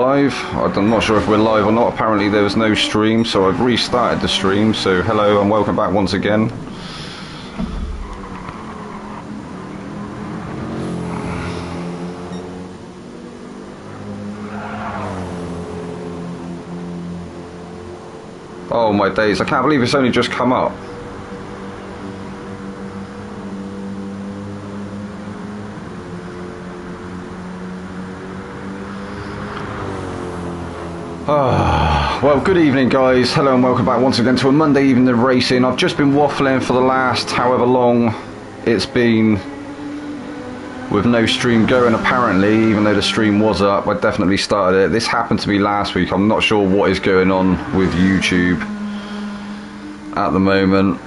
Live. I'm not sure if we're live or not. Apparently there was no stream, so I've restarted the stream. So hello and welcome back once again. Oh my days, I can't believe it's only just come up. Well, good evening guys, hello and welcome back once again to a Monday evening of racing. I've just been waffling for the last however long it's been with no stream going apparently, even though the stream was up. I definitely started it. This happened to me last week. I'm not sure what is going on with YouTube at the moment.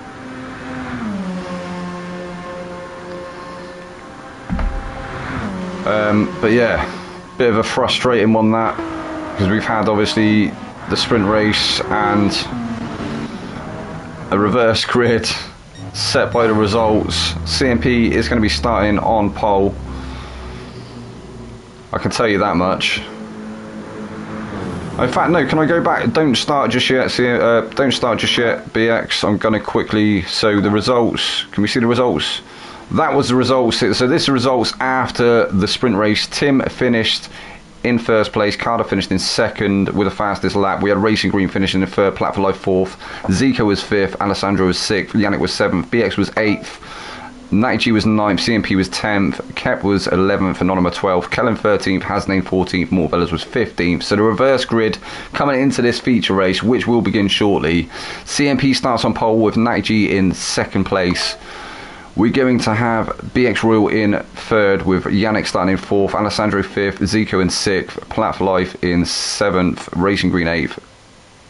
But yeah, bit of a frustrating one that, because we've had obviously the sprint race and a reverse grid set by the results. CMP is going to be starting on pole, I can tell you that much. In fact, no, can I go back? Don't start just yet. Don't start just yet, BX. I'm going to quickly. So the results. Can we see the results? That was the results. So this is the results after the sprint race. Tim finished in first place. Carter finished in second with the fastest lap. We had Racing Green finishing in third. Plat for Life fourth. Zico was fifth. Alessandro was sixth. Yannick was seventh. BX was eighth. 90G was 9th, CMP was 10th, Kep was 11th, Anonyma 12th, Kellen 13th, Hasnane 14th, Morvellas was 15th. So the reverse grid coming into this feature race, which will begin shortly. CMP starts on pole with 90G in second place. We're going to have BX Royal in third with Yannick starting in fourth, Alessandro 5th, Zico in 6th, Plat for Life in 7th, Racing Green 8th,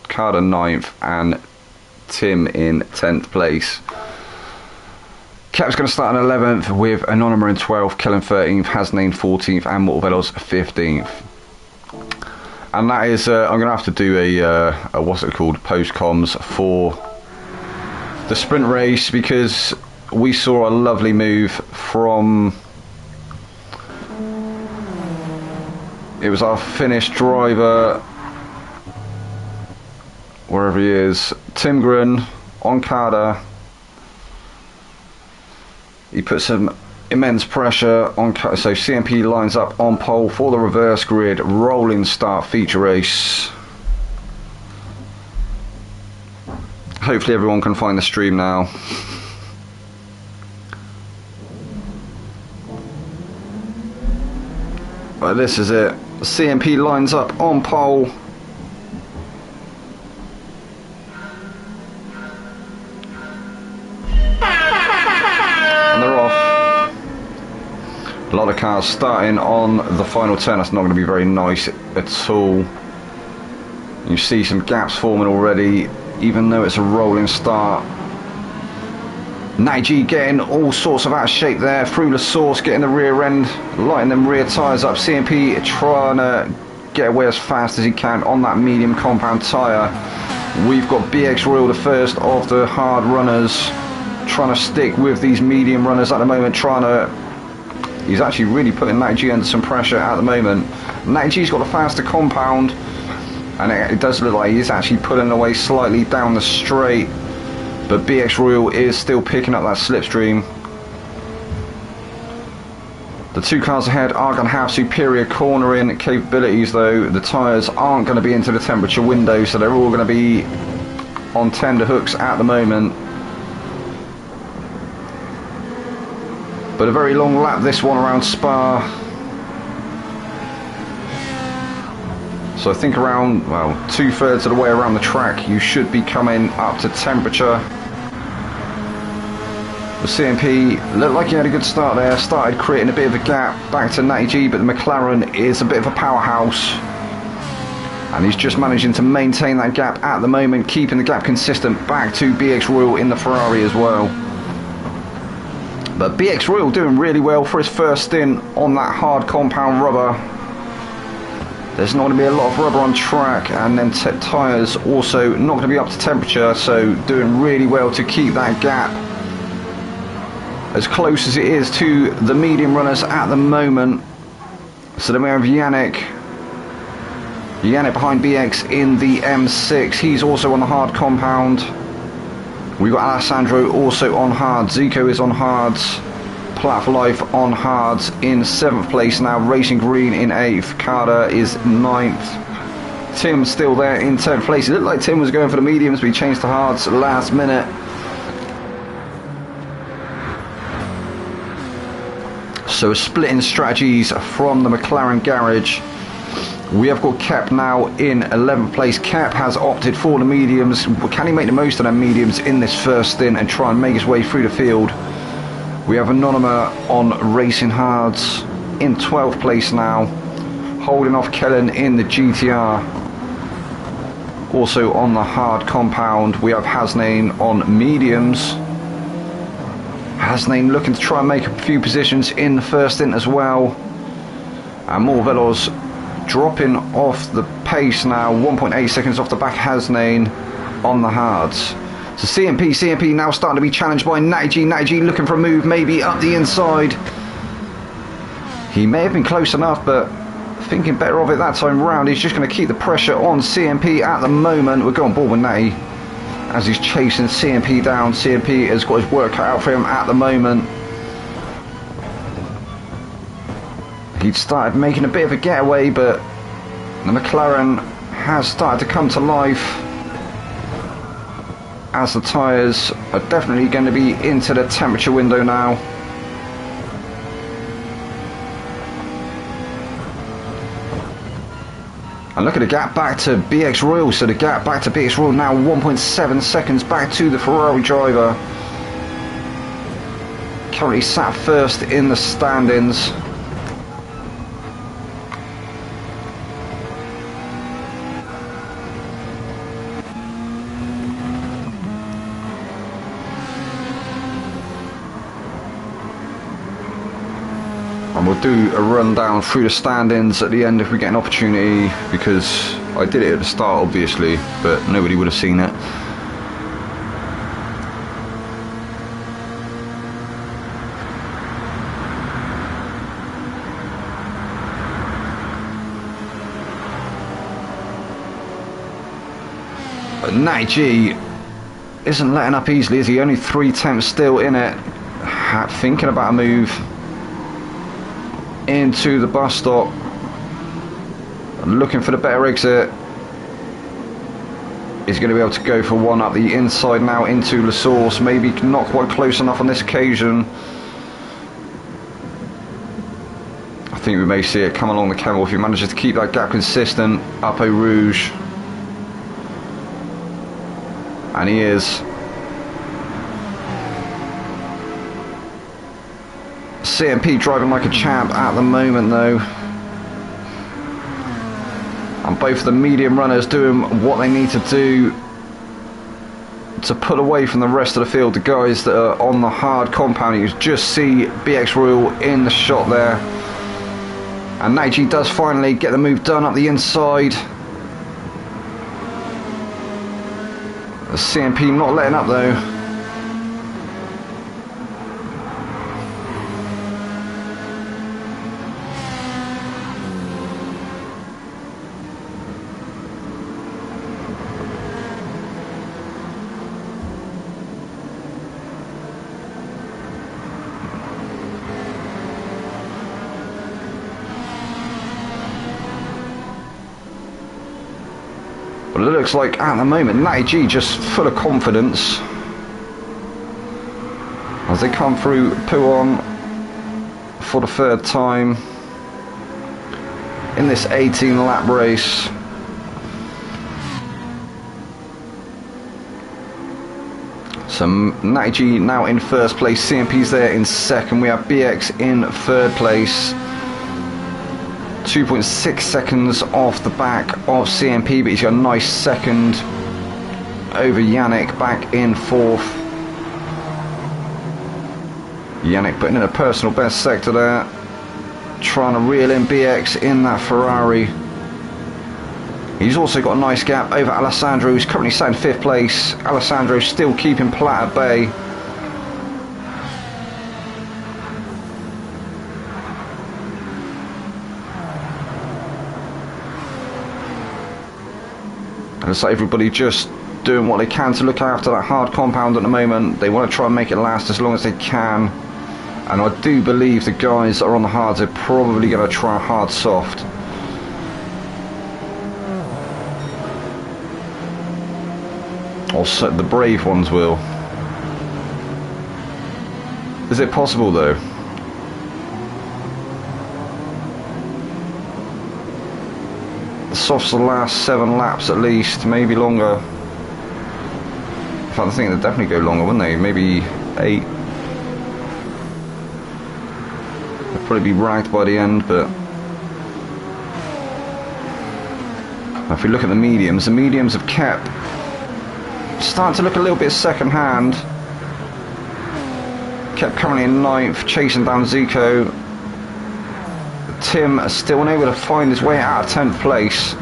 Carter 9th, and Tim in 10th place. Kep's going to start in 11th with Anonyma in 12th, Kellen 13th, Hasnane 14th, and Morvellos 15th. And that is, I'm going to have to do a what's it called, post-comms for the sprint race, because we saw a lovely move from, it was our Finnish driver, wherever he is, Timgren on Carter. He put some immense pressure on, so CMP lines up on pole for the reverse grid, rolling start feature race. Hopefully everyone can find the stream now. But this is it. CMP lines up on pole. A lot of cars starting on the final turn. That's not going to be very nice at all. You see some gaps forming already, even though it's a rolling start. 90G getting all sorts of out of shape there, through the source, getting the rear end, lighting them rear tyres up. CMP trying to get away as fast as he can on that medium compound tyre. We've got BX Royal, the first of the hard runners, trying to stick with these medium runners at the moment, he's actually really putting 90G under some pressure at the moment. 90G's got a faster compound, and it does look like he's actually pulling away slightly down the straight, but BX Royal is still picking up that slipstream. The two cars ahead are going to have superior cornering capabilities, though. The tyres aren't going to be into the temperature window, so they're all going to be on tender hooks at the moment. But a very long lap this one around Spa. So I think around, well, 2/3 of the way around the track you should be coming up to temperature. The CMP looked like he had a good start there, started creating a bit of a gap back to 90G, but the McLaren is a bit of a powerhouse. And he's just managing to maintain that gap at the moment, keeping the gap consistent back to BX Royal in the Ferrari as well. But BX Royal doing really well for his first stint on that hard compound rubber. There's not going to be a lot of rubber on track, and then tyres also not going to be up to temperature, so doing really well to keep that gap as close as it is to the medium runners at the moment. So then we have Yannick Yannick behind BX in the M6. He's also on the hard compound. We've got Alessandro also on hard. Zico is on hards. Plat for Life on hards in 7th place now. Racing Green in 8th. Carter is 9th. Tim still there in 10th place. It looked like Tim was going for the mediums, but he changed to hards last minute. So splitting strategies from the McLaren garage. We have got Kep now in 11th place. Kep has opted for the mediums. Can he make the most of them mediums in this first stint and try and make his way through the field? We have Anonyma on racing hards in 12th place now, holding off Kellen in the GTR. Also on the hard compound, we have Hasnain on mediums. Hasnain looking to try and make a few positions in the first stint as well. And more Velos dropping off the pace now, 1.8 seconds off the back. Hasnain on the hards. So CMP now starting to be challenged by Natty G looking for a move, maybe up the inside. He may have been close enough, but thinking better of it that time round. He's just going to keep the pressure on CMP at the moment. We're going ball with Natty as he's chasing CMP down. CMP has got his work cut out for him at the moment. He'd started making a bit of a getaway, but the McLaren has started to come to life as the tyres are definitely going to be into the temperature window now. And look at the gap back to BX Royal. So the gap back to BX Royal now 1.7 seconds back to the Ferrari driver. Currently sat first in the standings. And we'll do a rundown through the standings at the end if we get an opportunity, because I did it at the start obviously, but nobody would have seen it. But Natty G isn't letting up easily, is he? Only 3 tenths still in it. Thinking about a move into the bus stop, looking for the better exit. He's going to be able to go for one up the inside now into La Source. Maybe not quite close enough on this occasion. I think we may see it come along the camel if he manages to keep that gap consistent up Eau Rouge. And he is. CMP driving like a champ at the moment though, and both of the medium runners doing what they need to do to pull away from the rest of the field. The guys that are on the hard compound, you just see BX Royal in the shot there, and Natty G does finally get the move done up the inside. The CMP not letting up though. But it looks like at the moment Natty G just full of confidence as they come through Pouhon for the 3rd time in this 18 lap race. So Natty G now in 1st place, CMP's there in 2nd, we have BX in 3rd place. 2.6 seconds off the back of CMP, but he's got a nice 2nd over Yannick back in 4th. Yannick putting in a personal best sector there, trying to reel in BX in that Ferrari. He's also got a nice gap over Alessandro, who's currently sat in 5th place. Alessandro still keeping Plat at bay. And it's like everybody just doing what they can to look after that hard compound at the moment. They want to try and make it last as long as they can. And I do believe the guys that are on the hards are probably going to try hard soft. Or so the brave ones will. Is it possible though? The softs will last 7 laps at least, maybe longer. In fact, I think they'd definitely go longer, wouldn't they? Maybe 8. They'd probably be ragged by the end, but if we look at the mediums have kept starting to look a little bit second hand. Kept currently in 9th, chasing down Zico. Tim is still unable to find his way out of 10th place.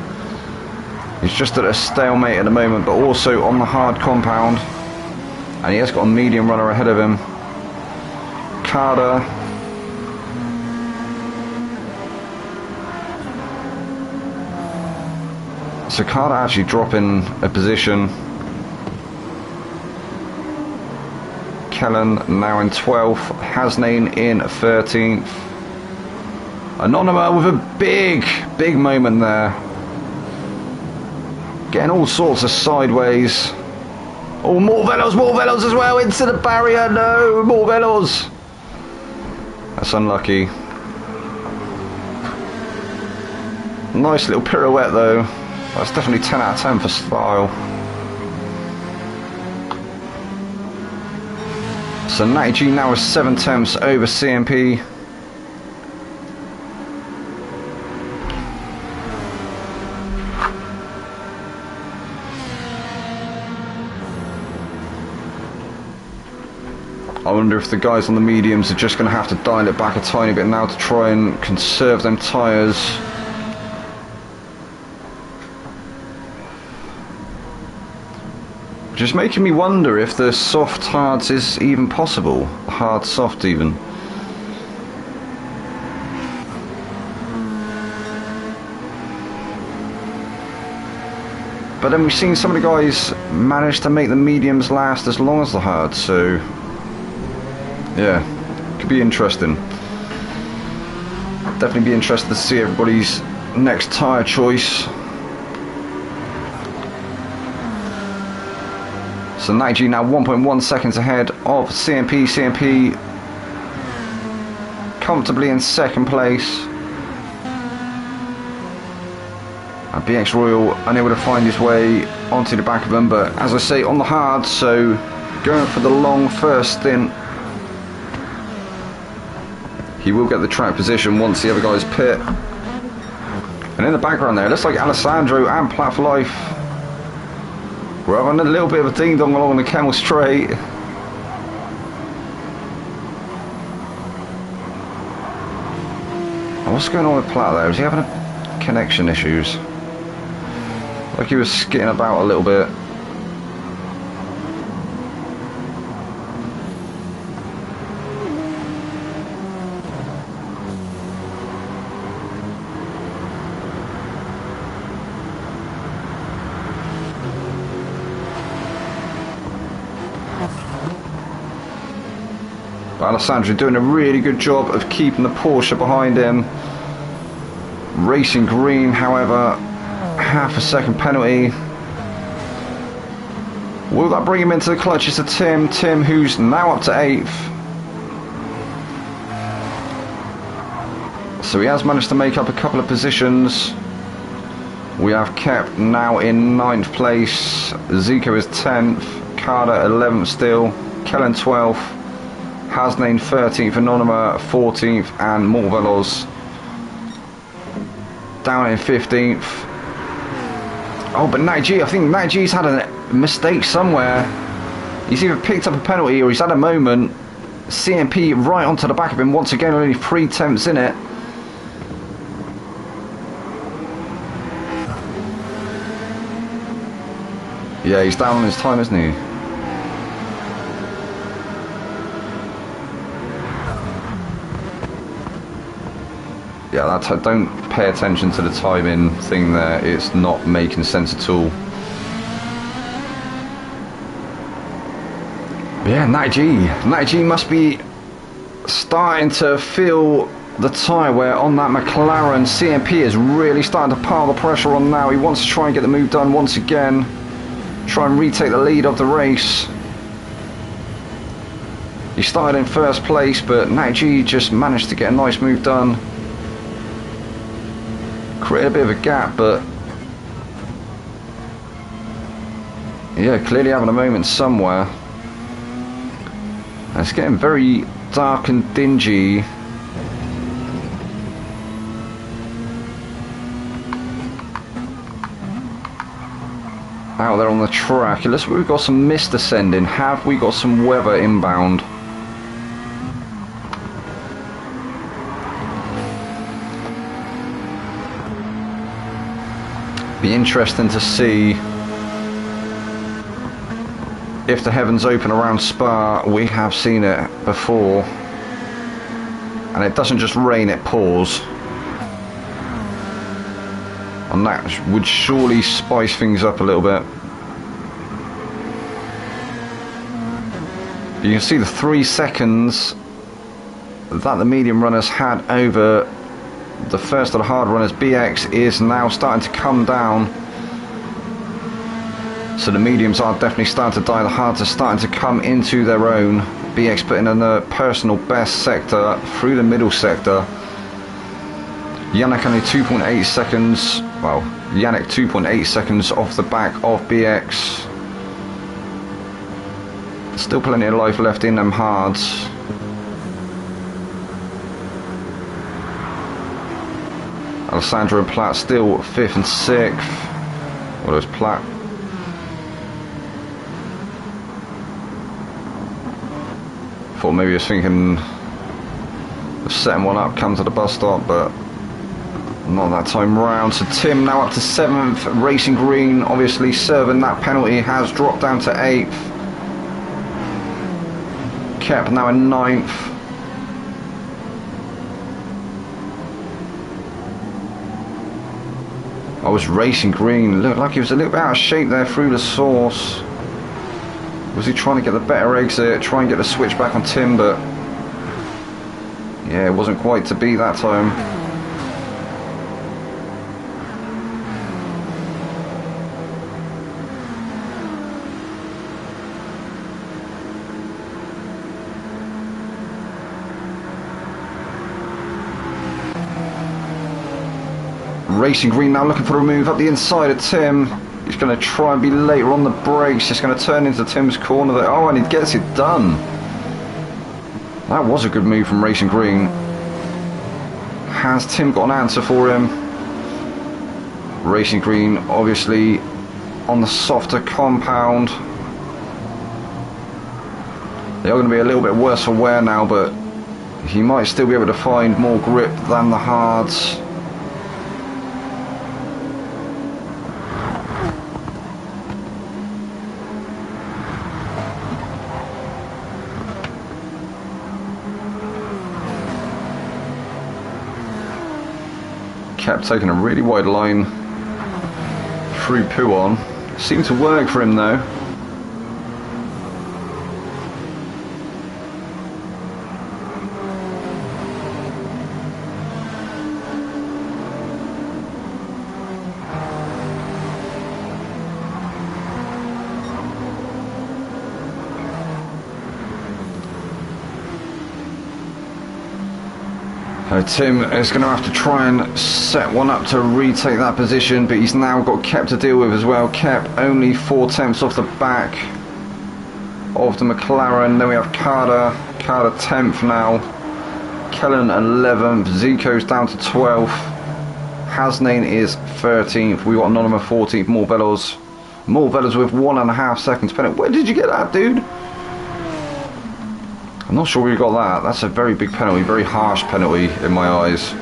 He's just at a stalemate at the moment, but also on the hard compound. And he has got a medium runner ahead of him. Carter. So Carter actually dropping a position. Kellen now in 12th, Hasnain in 13th. Anonyma with a big moment there. Getting all sorts of sideways. Oh, more velos as well into the barrier. No, more velos. That's unlucky. Nice little pirouette though. That's definitely 10 out of 10 for style. So Natty G now is 7 tenths over CMP. I wonder if the guys on the mediums are just going to have to dial it back a tiny bit now to try and conserve them tyres. Just making me wonder if the soft hards is even possible. Hard soft even. But then we've seen some of the guys manage to make the mediums last as long as the hards, so yeah, could be interesting. Definitely be interested to see everybody's next tyre choice. So Natty G now 1.1 seconds ahead of CMP. CMP comfortably in 2nd place. And BX Royal unable to find his way onto the back of them, but as I say, on the hard, so going for the long first stint. He will get the track position once the other guys pit. And in the background there, it looks like Alessandro and Platt for Life. We're having a little bit of a ding-dong along the Camel Straight. What's going on with Platt there? Is he having connection issues? Like he was skidding about a little bit. Alessandro doing a really good job of keeping the Porsche behind him. Racing green, however, half a second penalty. Will that bring him into the clutches of Tim? Tim, who's now up to 8th. So he has managed to make up a couple of positions. We have kept now in 9th place. Zico is 10th. Carter 11th still. Kellen 12th. Hasnain 13th, Anonyma 14th, and Morvelos down in 15th. Oh, but Natty G, I think Natty G's had a mistake somewhere. He's either picked up a penalty or he's had a moment. CMP right onto the back of him once again, only 3 tenths in it. Yeah, he's down on his time, isn't he? Yeah, don't pay attention to the timing thing there. It's not making sense at all. Yeah, Natty G must be starting to feel the tyre wear on that McLaren. CMP is really starting to pile the pressure on now. He wants to try and get the move done once again. Try and retake the lead of the race. He started in first place, but Natty G just managed to get a nice move done. Create a bit of a gap, but yeah, clearly having a moment somewhere. And it's getting very dark and dingy. Out there on the track. It looks like we've got some mist descending. Have we got some weather inbound? Be interesting to see if the heavens open around Spa. We have seen it before, and it doesn't just rain, it pours, and that would surely spice things up a little bit. You can see the 3 seconds that the medium runners had over the first of the hard runners. BX is now starting to come down, so the mediums are definitely starting to die. The hards are starting to come into their own. BX putting in the personal best sector through the middle sector. Yannick only 2.8 seconds. Well, Yannick 2.8 seconds off the back of BX. Still plenty of life left in them hards. Alessandro and Platt still 5th and 6th. Well, there's Platt. Thought maybe he was thinking of setting one up, come to the bus stop, but not that time round. So Tim now up to 7th. Racing Green obviously serving that penalty, has dropped down to 8th. Kep now in 9th. I was Racing Green. Looked like he was a little bit out of shape there through the source. Was he trying to get the better exit, try and get the switch back on Tim, but yeah, it wasn't quite to be that time. Racing Green now looking for a move up the inside of Tim. He's going to try and be later on the brakes. It's going to turn into Tim's corner there. Oh, and he gets it done. That was a good move from Racing Green. Has Tim got an answer for him? Racing Green obviously on the softer compound. They are going to be a little bit worse for wear now, but he might still be able to find more grip than the hards. Kept taking a really wide line through Puon. Seemed to work for him though. Tim is going to have to try and set one up to retake that position, but he's now got Kep to deal with as well. Kep only 4/10 off the back of the McLaren. Then we have Carter 10th now. Kellen 11th. Zico's down to 12th. Hasnain is 13th. We got Anonymous 14th. Morbelos with 1.5 seconds penalty. Where did you get that, dude? I'm not sure we got that. That's a very big penalty, very harsh penalty in my eyes.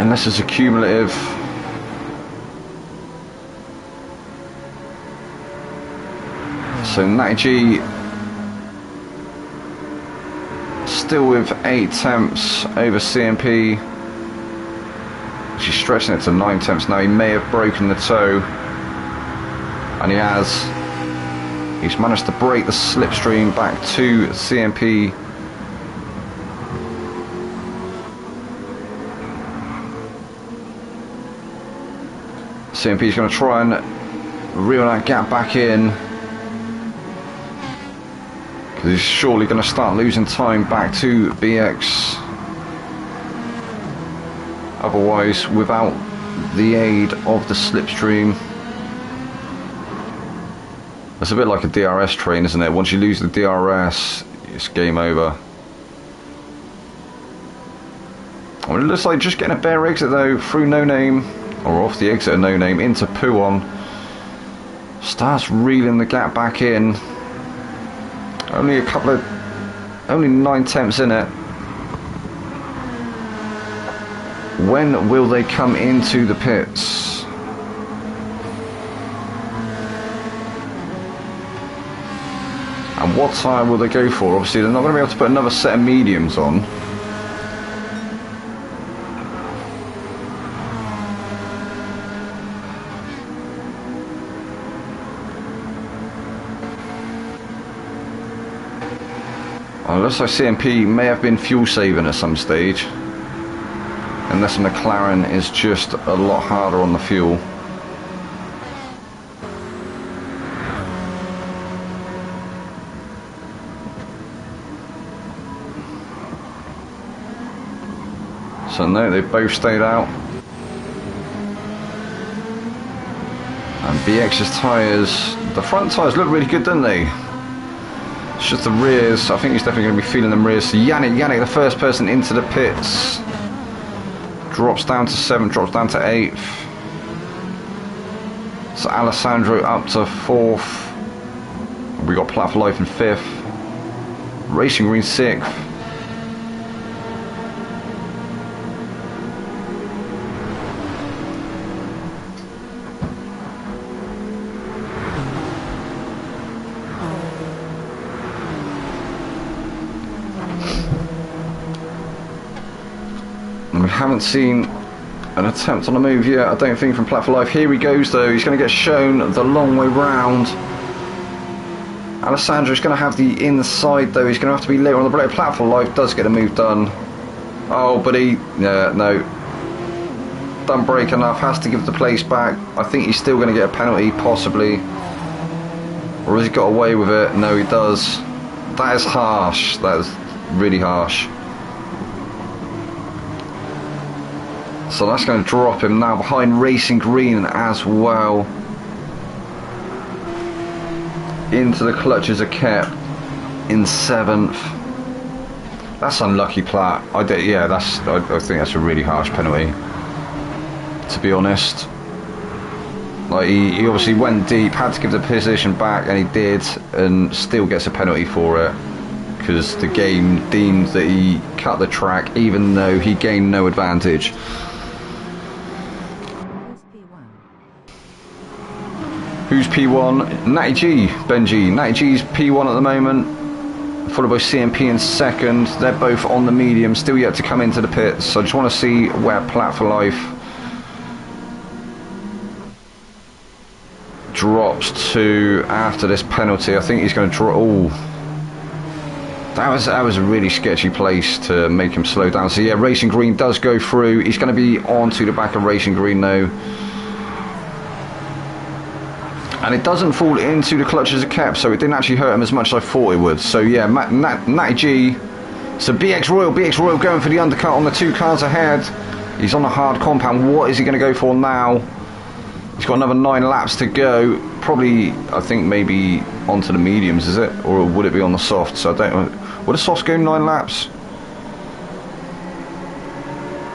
Unless it's accumulative. So Natty G still with 8/10 over CMP. She's stretching it to 9/10 now. He may have broken the toe. And he has. He's managed to break the slipstream back to CMP. CMP is going to try and reel that gap back in, because he's surely going to start losing time back to BX. Otherwise, without the aid of the slipstream, it's a bit like a DRS train, isn't it? Once you lose the DRS, it's game over. Well, it looks like just getting a bare exit though through No Name, or off the exit of No Name into Puon. Starts reeling the gap back in. Only 9 tenths in it. When will they come into the pits? And what time will they go for? Obviously they're not going to be able to put another set of mediums on. Looks like CMP may have been fuel saving at some stage, unless McLaren is just a lot harder on the fuel. So no, they both stayed out. And BX's tyres, the front tyres look really good, don't they? It's just the rears. I think he's definitely going to be feeling them rears. So Yannick, the first person into the pits, drops down to 7th, drops down to 8th. So Alessandro up to 4th. We got Platt for Life in 5th. Racing Green 6th. We haven't seen an attempt on a move yet, I don't think, from Platt for Life. Here he goes though, he's going to get shown the long way round. Alessandro's going to have the inside though, he's going to have to be later on the brake. Platt for Life does get a move done. Oh, but he, no. Done brake enough, has to give the place back. I think he's still going to get a penalty, possibly. Or has he got away with it? No, he does. That is harsh, that is really harsh. So that's going to drop him now behind Racing Green as well. Into the clutches of Kep in 7th. That's unlucky, Platt. I think that's a really harsh penalty, to be honest. Like he obviously went deep, had to give the position back, and he did, and still gets a penalty for it, because the game deemed that he cut the track even though he gained no advantage. Who's P1? Natty G, Benji. Natty G's P1 at the moment, followed by CMP in 2nd. They're both on the medium, still yet to come into the pits. So I just want to see where Platt for Life drops to after this penalty. I think he's going to draw. Oh, that was a really sketchy place to make him slow down. So yeah, Racing Green does go through. He's going to be onto the back of Racing Green though. And it doesn't fall into the clutches of Kep, so it didn't actually hurt him as much as I thought it would. So yeah, Natty G. So BX Royal going for the undercut on the 2 cars ahead. He's on a hard compound. What is he going to go for now? He's got another 9 laps to go. Probably, I think maybe onto the mediums, is it? Or would it be on the softs? So I don't know. Would the softs go 9 laps?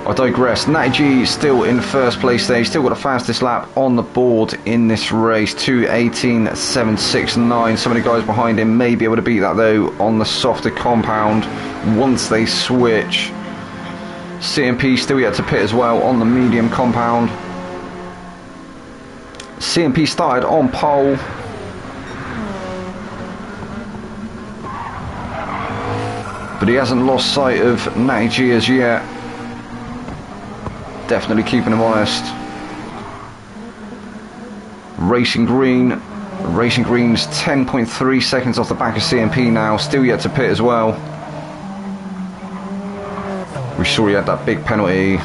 I digress. Natty G still in 1st place there. He's still got the fastest lap on the board in this race. 2:18.769. Some of the guys behind him may be able to beat that though on the softer compound once they switch. CMP still yet to pit as well on the medium compound. CMP started on pole. But he hasn't lost sight of Natty G as yet. Definitely keeping him honest. Racing Green Racing Green's 10.3 seconds off the back of CMP now, still yet to pit as well. We saw he had that big penalty.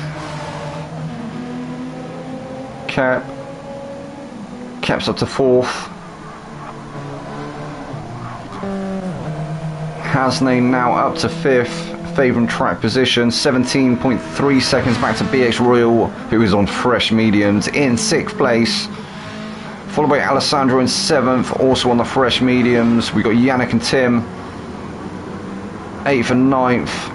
Kep's up to 4th. Hasnane now up to 5th, favouring track position. 17.3 seconds back to BX Royal, who is on fresh mediums, in 6th place. Followed by Alessandro in 7th, also on the fresh mediums. We got Yannick and Tim, 8th and 9th.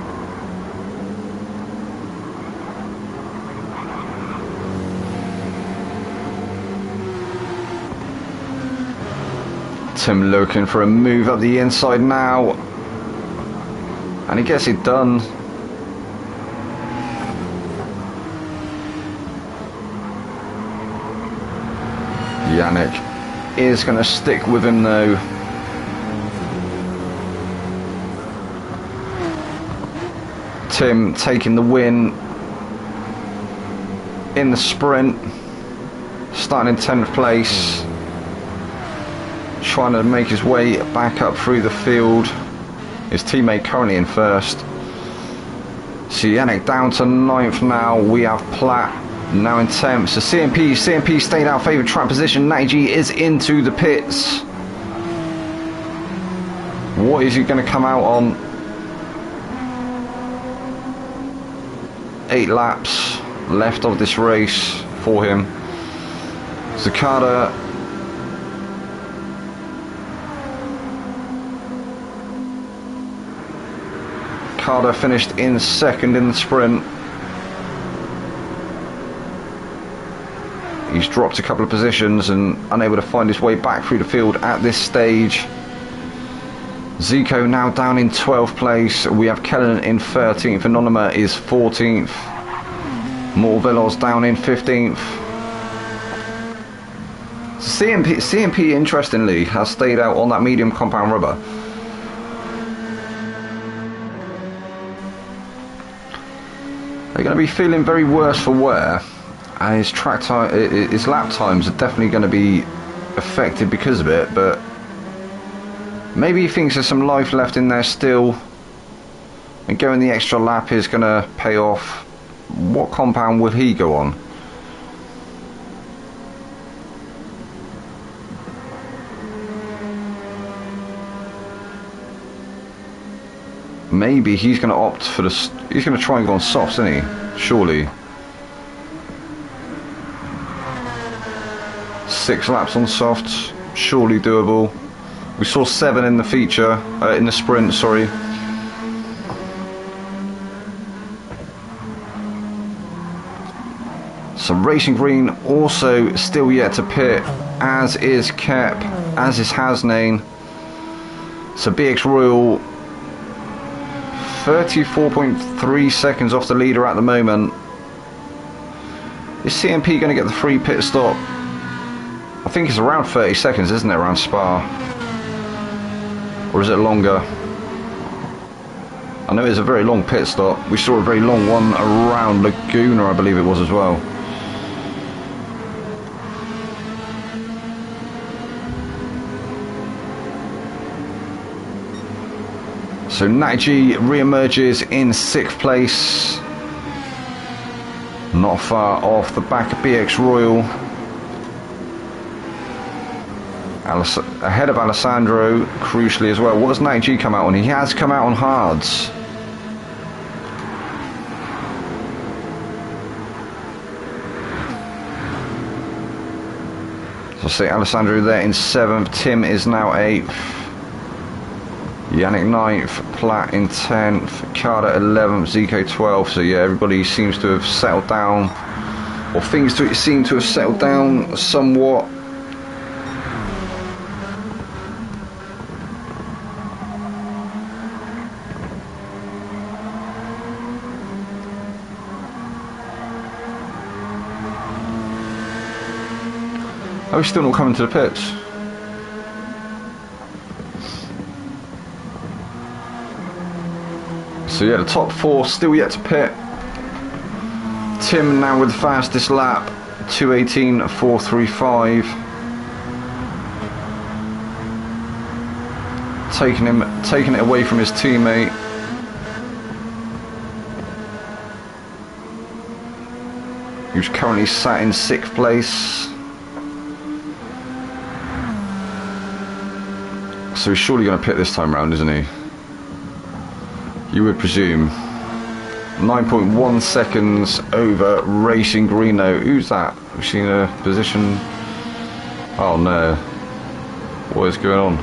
Tim looking for a move up the inside now, and he gets it done. Yannick is going to stick with him though. Tim taking the win in the sprint, starting in 10th place, trying to make his way back up through the field. His teammate currently in 1st. So Yannick down to 9th now. We have Platt now in 10th. So CMP stayed out favourite track position. Natty G is into the pits. What is he going to come out on? 8 laps left of this race for him. Zakata finished in 2nd in the sprint. He's dropped a couple of positions and unable to find his way back through the field at this stage. Zico now down in 12th place. We have Kellen in 13th. Anonyma is 14th. Morvelos down in 15th. CMP interestingly has stayed out on that medium compound rubber. They're going to be feeling very worse for wear, and his track time, his lap times are definitely going to be affected because of it. But maybe he thinks there's some life left in there still, and going the extra lap is going to pay off. What compound will he go on? Maybe he's going to opt for the. He's going to try and go on softs, isn't he? Surely. 6 laps on softs, surely doable. We saw 7 in the feature, in the sprint. Sorry. So Racing Green also still yet to pit, as is Kep, as is Hasnane. So BX Royal 34.3 seconds off the leader at the moment. Is CMP going to get the free pit stop? I think it's around 30 seconds, isn't it, around Spa? Or is it longer? I know it's a very long pit stop. We saw a very long one around Laguna, I believe it was as well. So Natty G re-emerges in 6th place, not far off the back of BX Royal, ahead of Alessandro, crucially as well. What does Natty G come out on? He has come out on hards. So I see Alessandro there in 7th, Tim is now 8th. Yannick 9th, Platt in 10th, Carter 11th, Zico 12th. So yeah, everybody seems to have settled down, or things seem to have settled down somewhat. Oh, he's still not coming to the pits. So yeah, the top 4 still yet to pit. Tim now with the fastest lap, 2:18.435. taking it away from his teammate. Who's currently sat in 6th place. So he's surely going to pit this time round, isn't he? You would presume. 9.1 seconds over Racing Green though. Who's that? We've seen a position. Oh no. What is going on?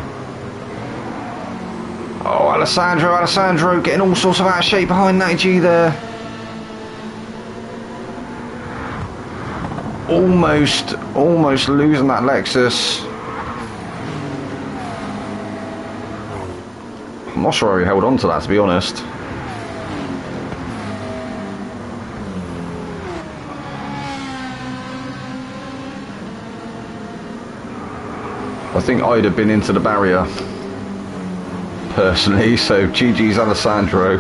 Oh, Alessandro getting all sorts of out of shape behind Natty G there. Almost losing that Lexus. I'm not sure how he held on to that, to be honest. I think I'd have been into the barrier personally, so GG's Alessandro.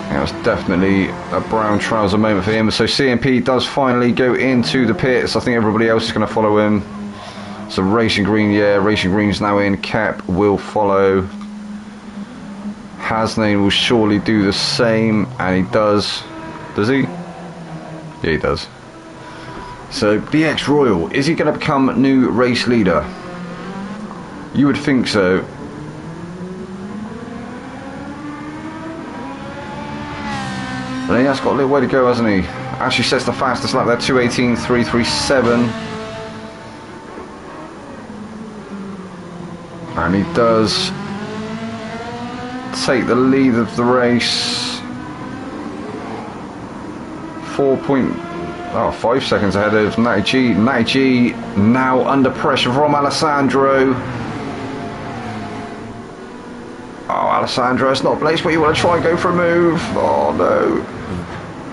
That was definitely a brown trouser moment for him. So CMP does finally go into the pits. I think everybody else is going to follow him. So Racing Green, yeah, Racing Green's now in. Kep will follow. Hasnane will surely do the same, and he does. Does he? Yeah, he does. So BX Royal, is he going to become new race leader? You would think so. But he has got a little way to go, hasn't he? Actually sets the fastest lap there, 2:18.337. And he does take the lead of the race. 5 seconds ahead of Natty G. Natty G now under pressure from Alessandro. Oh, Alessandro, it's not a place where you want to try and go for a move. Oh no.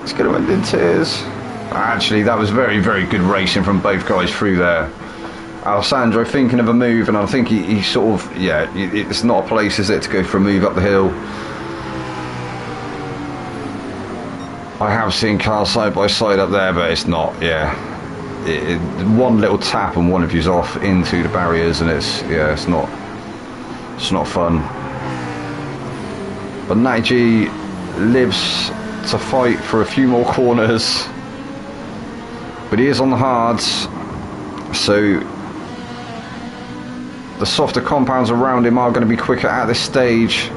It's going to end in tears. Actually, that was very, very good racing from both guys through there. Alessandro thinking of a move, and I think he sort of, yeah, it's not a place, is it, to go for a move up the hill. I have seen cars side by side up there, but it's not, yeah. One little tap and one of you's off into the barriers, and it's not fun. But Natty G lives to fight for a few more corners, but he is on the hards, so the softer compounds around him are going to be quicker at this stage.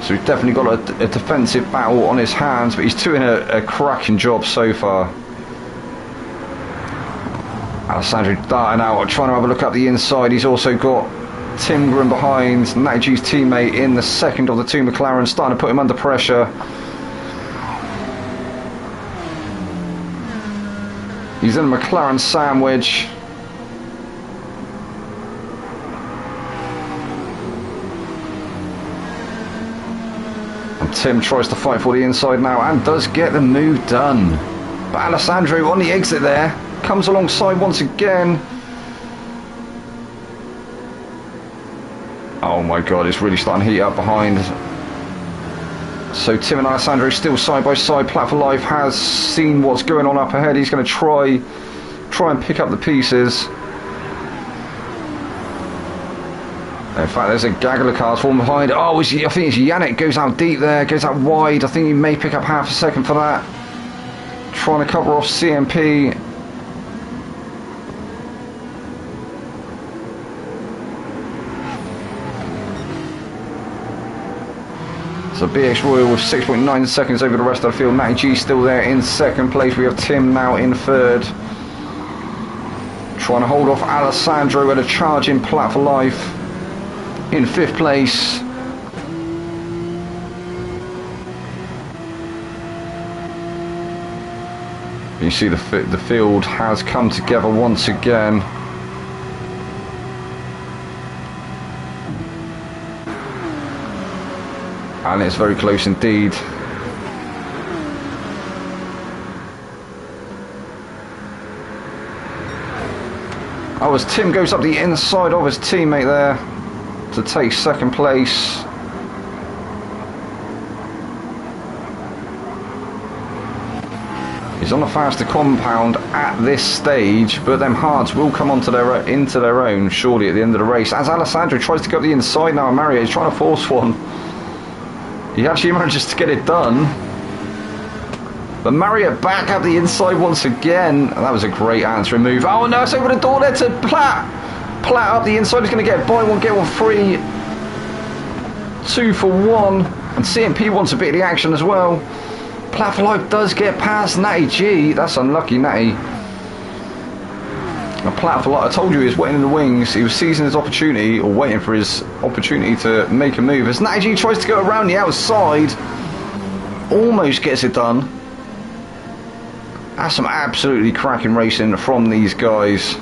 So he's definitely got a defensive battle on his hands, but he's doing a cracking job so far. Alessandro darting out, trying to have a look up the inside. He's also got Tim Grim behind, Natty G's teammate in the second of the two McLarens, starting to put him under pressure. He's in a McLaren sandwich. And Tim tries to fight for the inside now and does get the move done. But Alessandro on the exit there, comes alongside once again. Oh my god, it's really starting to heat up behind. So Tim and Alessandro still side by side. Plat for Life has seen what's going on up ahead. He's going to try and pick up the pieces. In fact, there's a gaggle of cars falling behind. Oh, I think it's Yannick goes out deep there, goes out wide. I think he may pick up half a second for that. Trying to cover off CMP. So BX Royal with 6.9 seconds over the rest of the field. Natty G still there in second place. We have Tim now in third. Trying to hold off Alessandro at a charging Plat for Life in fifth place. You see the field has come together once again. And it's very close indeed. Oh, as Tim goes up the inside of his teammate there to take second place. He's on a faster compound at this stage, but them hards will come into their own surely at the end of the race. As Alessandro tries to go up the inside now, Mario is trying to force one. He actually manages to get it done. But Mario back up the inside once again. And that was a great answering move. Oh no, it's over the door there to Platt. Platt up the inside is going to get buy one, get one free. 2 for 1. And CMP wants a bit of the action as well. Platt for Life does get past Natty G. That's unlucky, Natty. And Platt for Life, I told you he was waiting in the wings. He was seizing his opportunity, or waiting for his opportunity to make a move. As Natty G tries to go around the outside, almost gets it done. That's some absolutely cracking racing from these guys.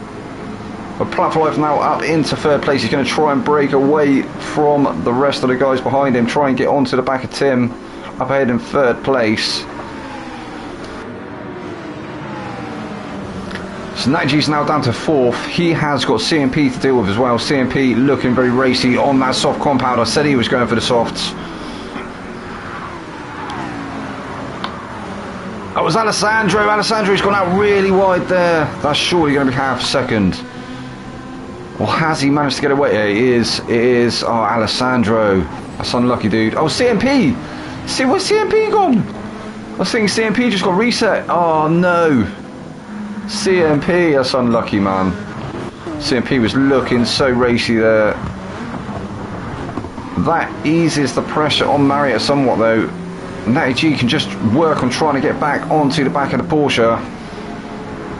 But Platt for Life now up into third place. He's going to try and break away from the rest of the guys behind him. Try and get onto the back of Tim. Up ahead in third place. So Naji's now down to fourth. He has got CMP to deal with as well. CMP looking very racy on that soft compound. I said he was going for the softs. That was Alessandro. Alessandro's gone out really wide there. That's surely going to be half a second. Or has he managed to get away? Yeah, it is. Oh, Alessandro. That's unlucky, dude. Oh, CMP. See, where's CMP gone? I was thinking CMP just got reset. Oh, no. CMP. That's unlucky, man. CMP was looking so racy there. That eases the pressure on Marriott somewhat, though. Natty G can just work on trying to get back onto the back of the Porsche.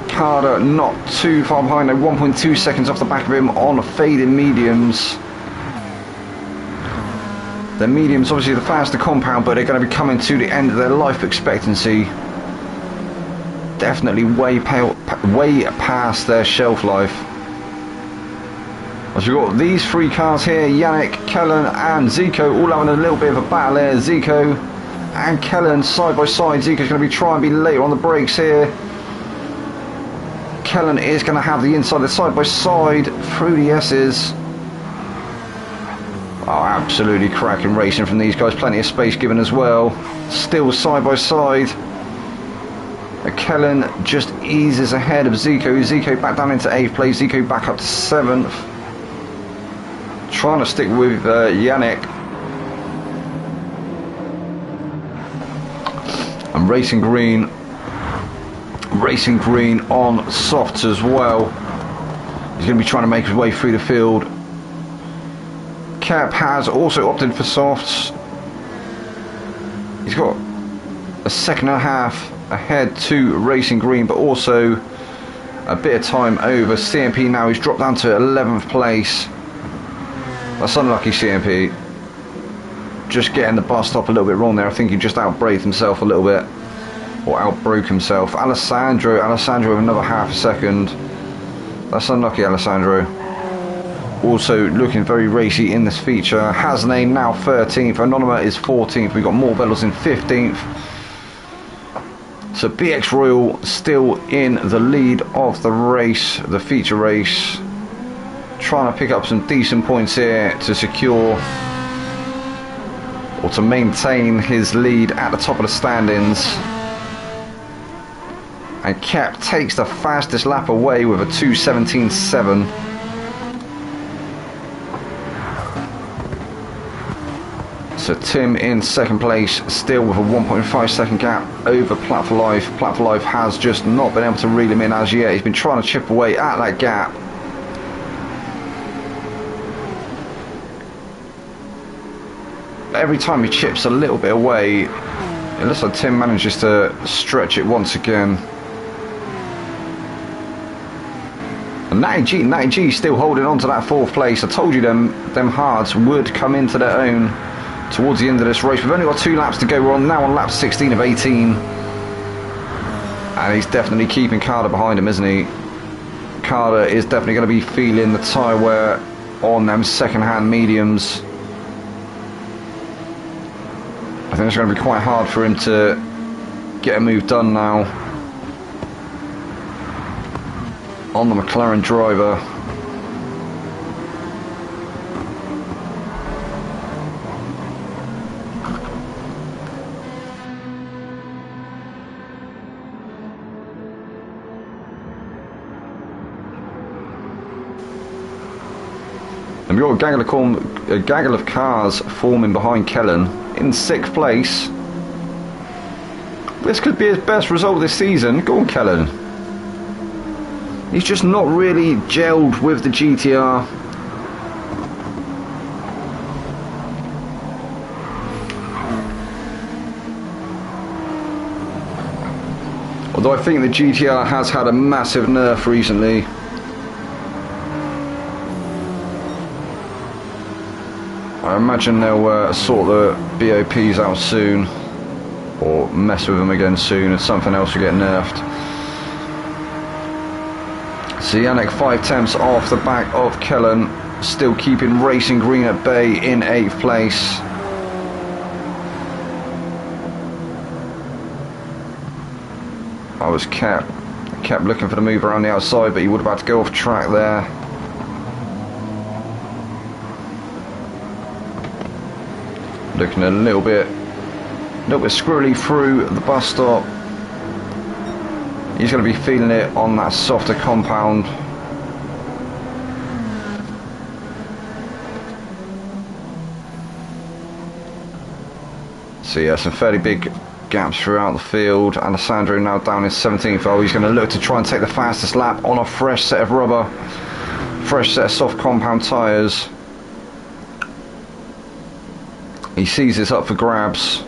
Carter not too far behind, though, 1.2 seconds off the back of him on fading mediums. The mediums obviously the faster compound, but they're going to be coming to the end of their life expectancy. Definitely way past their shelf life. As we've got these three cars here, Yannick, Kellen and Zico all having a little bit of a battle there. Zico and Kellen side by side. Zico's going to be trying to be later on the brakes here. Kellen is going to have the inside, the side by side through the S's. Oh, absolutely cracking racing from these guys. Plenty of space given as well. Still side by side. Kellen just eases ahead of Zico. Zico back down into 8th place. Zico back up to 7th. Trying to stick with Yannick. And Racing Green on softs as well. He's going to be trying to make his way through the field. Cap has also opted for softs. He's got a second and a half ahead to Racing Green, but also a bit of time over CMP now. He's dropped down to 11th place. That's unlucky, CMP. Just getting the bus stop a little bit wrong there. I think he just outbraked himself a little bit. Or outbroke himself. Alessandro with another half a second. That's unlucky, Alessandro. Also looking very racy in this feature. Hasnane now 13th. Anonyma is 14th. We've got Morbellos in 15th. So BX Royal still in the lead of the race, the feature race. Trying to pick up some decent points here to secure or to maintain his lead at the top of the standings. And Cap takes the fastest lap away with a 2:17.7. So Tim in second place, still with a 1.5 second gap over Platt for Life. Platt for Life has just not been able to reel him in as yet. He's been trying to chip away at that gap. Every time he chips a little bit away, it looks like Tim manages to stretch it once again. And Natty G still holding on to that 4th place. I told you them hards would come into their own towards the end of this race. We've only got 2 laps to go. We're now on lap 16 of 18. And he's definitely keeping Carter behind him, isn't he? Carter is definitely going to be feeling the tyre wear on them second-hand mediums. I think it's going to be quite hard for him to get a move done now on the McLaren driver. And we've got a gaggle of cars forming behind Kellen in 6th place. This could be his best result this season. Go on, Kellen. He's just not really gelled with the GTR. Although I think the GTR has had a massive nerf recently. I imagine they'll sort the BOPs out soon, or mess with them again soon, and something else will get nerfed. So Yannick 5 tenths off the back of Kellen, still keeping Racing Green at bay in 8th place. I was kept looking for the move around the outside, but he would have had to go off track there. Looking a little bit squirrely through the bus stop. He's going to be feeling it on that softer compound. So yeah, some fairly big gaps throughout the field. Alessandro now down in 17th. Oh, he's going to look to try and take the fastest lap on a fresh set of rubber, fresh set of soft compound tyres. He sees this up for grabs.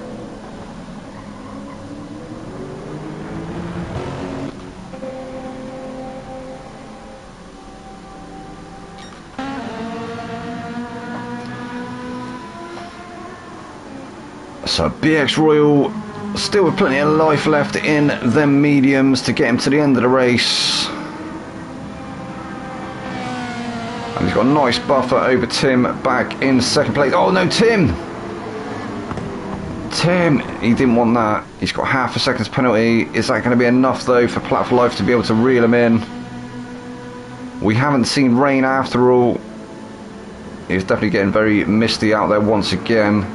So BX Royal still with plenty of life left in them mediums to get him to the end of the race. And he's got a nice buffer over Tim back in 2nd place. Oh no, Tim, he didn't want that. He's got half a second's penalty. Is that going to be enough though for Platt for Life to be able to reel him in? We haven't seen rain after all. It's definitely getting very misty out there once again.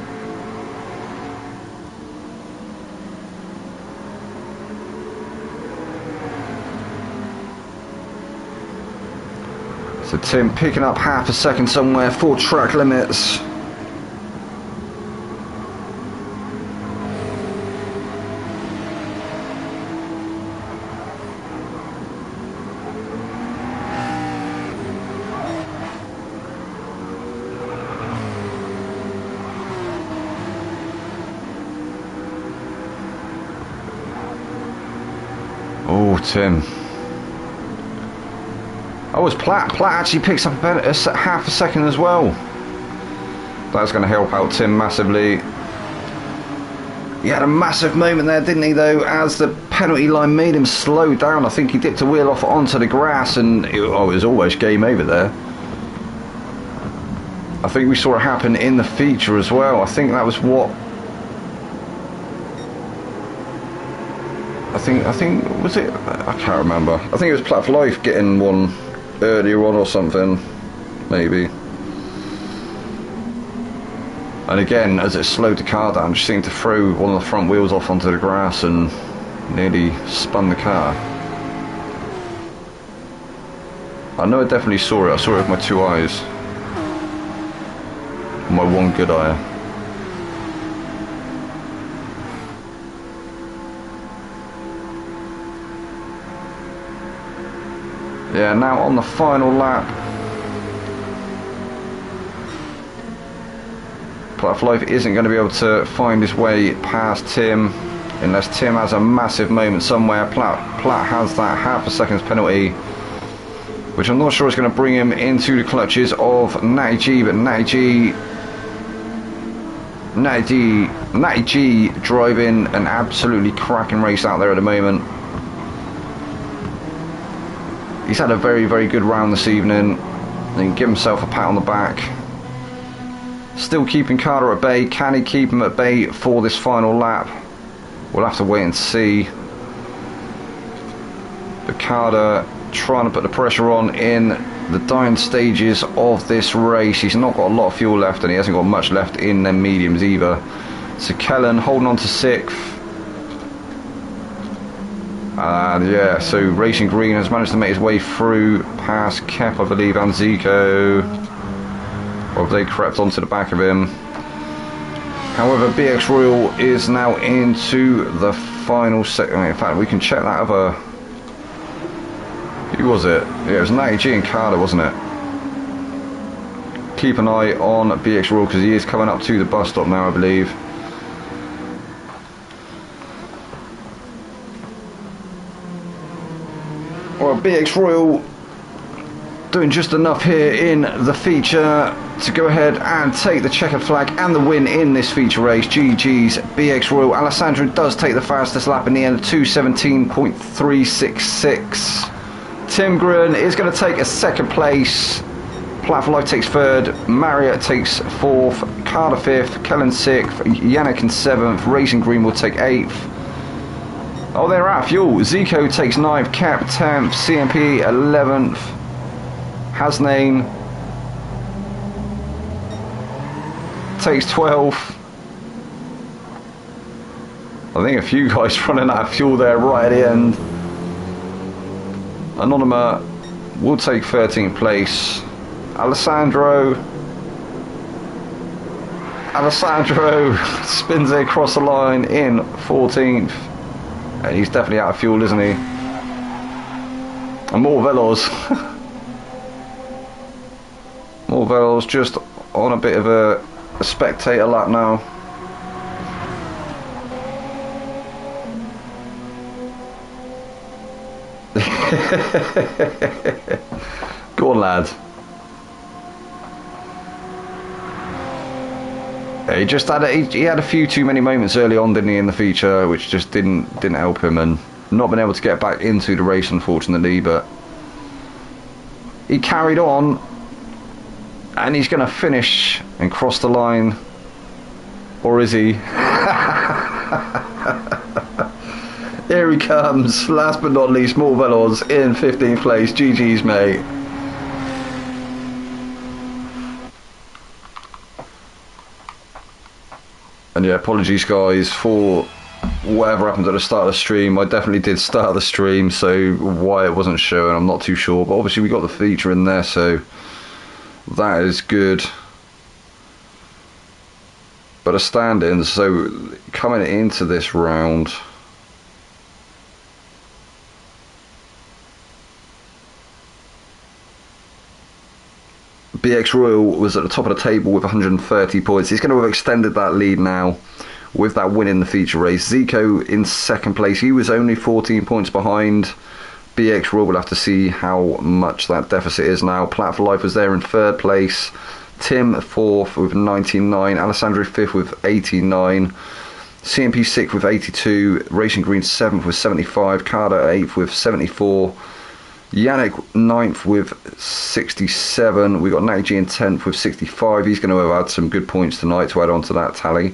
So Tim picking up half a second somewhere for track limits. Oh, Tim. Oh, it's Platt. Platt actually picks up half a second as well. That's going to help out Tim massively. He had a massive moment there, didn't he, though, as the penalty line made him slow down. I think he dipped a wheel off onto the grass, and it was almost game over there. I think we saw it happen in the feature as well. I think that was what... I think was it? I can't remember. I think it was Platt for Life getting one earlier on or something, maybe. And again, as it slowed the car down, just seemed to throw one of the front wheels off onto the grass and nearly spun the car. I know I definitely saw it. I saw it with my 2 eyes. My one good eye. Yeah, now on the final lap. Platt for Life isn't going to be able to find his way past Tim unless Tim has a massive moment somewhere. Platt has that half a second's penalty, which I'm not sure is going to bring him into the clutches of Natty G, but Natty G driving an absolutely cracking race out there at the moment. He's had a very, very good round this evening. He can give himself a pat on the back. Still keeping Carter at bay. Can he keep him at bay for this final lap? We'll have to wait and see. But Carter trying to put the pressure on in the dying stages of this race. He's not got a lot of fuel left, and he hasn't got much left in them mediums either. So Kellen holding on to 6th. And yeah, so Racing Green has managed to make his way through past Kep, I believe, and Zico. or have they crept onto the back of him? However, BX Royal is now into the final sector. In fact, we can check that other. Who was it? Yeah, it was Natty G and Carter, wasn't it? Keep an eye on BX Royal because he is coming up to the bus stop now, I believe. Well, BX Royal doing just enough here in the feature to go ahead and take the checkered flag and the win in this feature race. GG's BX Royal. Alessandro does take the fastest lap in the end, 2:17.366. Tim Gruen is going to take a second place. Platform Life takes third. Marriott takes fourth. Carter fifth. Kellen sixth. Yannick in seventh. Racing Green will take eighth. Oh, they're out of fuel. Zico takes ninth. Cap 10th. CMP 11th. Hasnane takes 12th. I think a few guys running out of fuel there right at the end. Anonyma will take 13th place. Alessandro spins it across the line in 14th. And he's definitely out of fuel, isn't he? And more Velos. More Velos just on a bit of a spectator lap now. Go on, lad. Yeah, he just had he had a few too many moments early on, didn't he, in the feature, which just didn't help him, and not been able to get back into the race, unfortunately. But he carried on, and he's going to finish and cross the line, or is he? Here he comes, last but not least, More Velos in 15th place. GG's, mate. And yeah, apologies guys for whatever happened at the start of the stream. I definitely did start the stream, so why it wasn't showing, I'm not too sure. But obviously we got the feature in there, so that is good. But a stand-in, so coming into this round, BX Royal was at the top of the table with 130 points. He's going to have extended that lead now with that win in the feature race. Zico in second place. He was only 14 points behind. BX Royal will have to see how much that deficit is now. Plat for Life was there in third place. Tim fourth with 99. Alessandro fifth with 89. CMP sixth with 82. Racing Green seventh with 75. Carter eighth with 74. Yannick 9th with 67. We got Natty G in 10th with 65. He's going to have had some good points tonight to add on to that tally.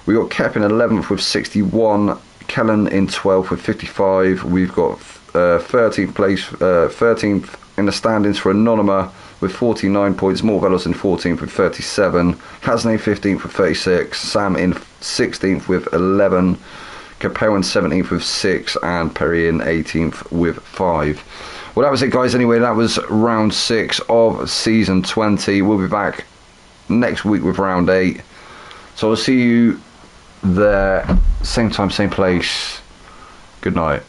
We got Kep in 11th with 61. Kellen in 12th with 55. We've got 13th place, 13th in the standings for Anonyma with 49 points. More Velos in 14th with 37. Hasney 15th with 36. Sam in 16th with 11. Capel in 17th with 6. And Perry in 18th with 5. Well, that was it, guys. Anyway, that was round 6 of season 20. We'll be back next week with round 8. So I'll see you there, same time, same place. Good night.